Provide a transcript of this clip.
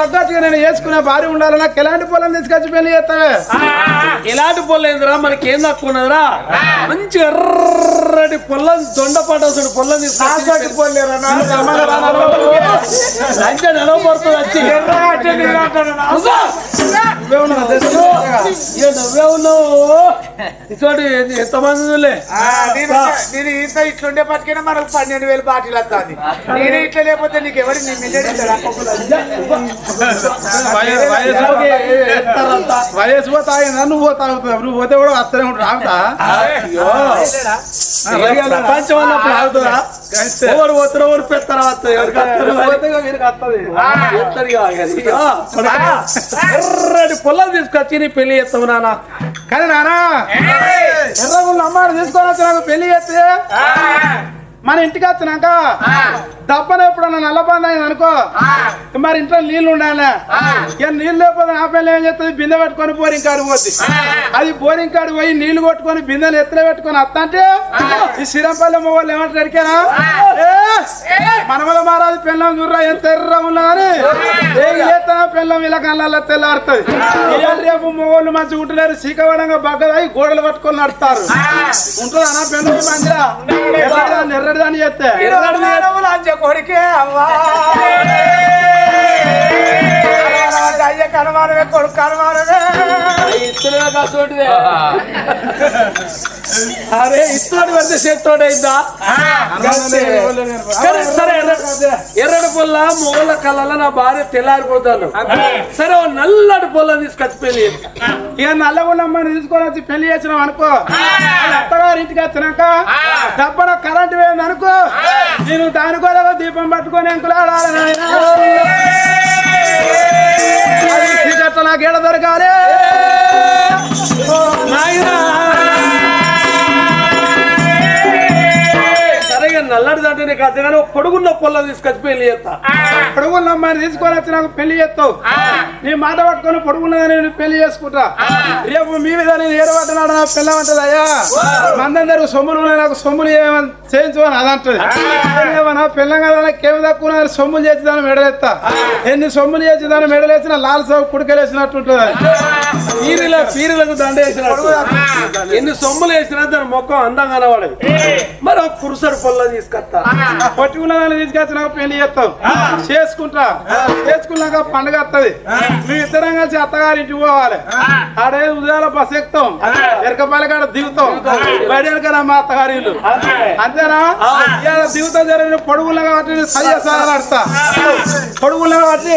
తగ్గట్టుగా నేను వేసుకునే భార్య ఉండాలి. నాకు ఎలాంటి పొలం తీసుకొచ్చి పెళ్లి చేస్తావే? ఎలాంటి పొలం ఏందిరా? మనకి ఏం తక్కువ ఉన్నదిరా? మంచి ఎర్రటి పొలం దొండ పట్టేసాడు పొలం తీసుకొచ్చి నడవబడుతుంది వచ్చి నువ్వే ఉన్నావు. ఇటువంటి ఎంతమంది నేను ఇంత ఇట్లుండే పట్టుకైనా మనకు 12,000 బాటిల్ వస్తుంది. నేనే ఇట్లా లేకపోతే నీకు ఎవరి వయసు పోతా నువ్వు పోతా నువ్వు పోతే కూడా వస్తూనే ఉంటాడు. ఆగుతా ప్రపంచం అన్నప్పుడు ఆగుతుందా? ఎవరు పోతారో ఎవరు పెడతారా? ఎర్రటి పొలం తీసుకొచ్చి నీ పెళ్లి చేస్తావు నాన్న. కానీ నానా ఎర్రగుండు అమ్మాయిని తీసుకొని వచ్చి నాకు పెళ్లి చేస్తే మన ఇంటికి వచ్చినాక తప్పన ఎప్పుడన్నా నల్లబంద అయింది అనుకో, మరి ఇంట్లో నీళ్లు ఉండాలి. ఇక నీళ్ళు లేకపోతే నా పిల్లలు ఏం చేస్తుంది? బిందె పెట్టుకొని బోరింగ్ కాడు పోద్ది. అది బోరింగ్ కాడు పోయి నీళ్లు కొట్టుకొని బిందెలు ఎత్తులో పెట్టుకొని వస్తా అంటే ఈ శ్రీరంపల్లి వాళ్ళు ఏమంటారు అడిగారా? మనమల మారాది పిల్లం చూర్రా ఎంత ఎర్ర ఉన్నదని పిల్లం ఇలా కళ్ళల్లో తెల్లారుతుంది. రేపు మొగోళ్ళు మంచిగా ఉంటున్నారు. సీకవడంగా బగ్గదాయి గోడలు పట్టుకొని నడుస్తారు. ఉంటుంది అన్న పిల్లలు మంచిగా ఎర్రడి అని చెప్తే కొడుకే అవ్వా అయ్య కనుమానమే కొడుకు కనుమానమే. అరే ఇత్తోటి పడితే చెట్టోటి అయిందా? సరే ఎర్రటి పొల్ల మొగల కళ్ళ నా భార్య తెల్లారిపోతాను. సరే నల్లటి పొల్ల తీసుకొచ్చి పెళ్లి ఇక నల్లగుండ అమ్మని తీసుకొని వచ్చి పెళ్లి చేసినాం అనుకో, అత్తగారి ఇంటికి వచ్చినాక తప్పన కరెంట్ పోయింది అనుకో, నేను దానికోలే దీపం పట్టుకొని ఎంకులాడాలి. నాకు ఏడ దొరకాలి నల్లడి దాంట్లో నీకు అర్థం పొడుగున్న పొలం తీసుకొచ్చి పెళ్లి చేస్తా. పొడుగున్న అమ్మాయిని తీసుకొని వచ్చి నాకు పెళ్లి చేస్తావు. నీ మాట పట్టుకొని పొడుగున్నదని నేను పెళ్లి చేసుకుంటా. రేపు మీ మీద నేను ఏడబడ్డనాడు నా పిల్లమంటది. అయ్యా మందందరూ సొమ్ములు ఉన్నాయి, నాకు సొమ్ములు ఏమని చేయించు అని అదంటది. ఏమన్నా పిల్లం కదా నాకేమి తక్కువ సొమ్ములు చేసి దాన్ని మెడలేస్తా. ఎన్ని సొమ్ములు చేసి దాన్ని మెడలేసిన లాల్ సాగు కుడికెళ్ళేసినట్టు ఉంటుంది. పీరులకు దండ వేసినట్టు ఎన్ని సొమ్ములు వేసినా దాని మొక్కం అందంగా కనబడదు. మరి ఒక కురుసడు పొల్ల తీసుకొస్తా. పట్టుకున్న దాన్ని తీసుకొచ్చి నాకు పెళ్లి చేస్తావు. చేసుకుంటా. చేసుకున్నాక పండుగ వస్తుంది. మేము ఇద్దరం కలిసి అత్తగారింటికి పోవాలి. ఆడే ఉదయాల బస్ ఎక్కుతాం, ఎరకపల్లి కాడ దిగుతాం. బయట కదా మా అత్తగారి ఇల్లు. అంతేనా? దిగుతాం జరిగిన పొడుగుల్లో కాబట్టి సరి చేస్తా. పొడుగుల్లో కాబట్టి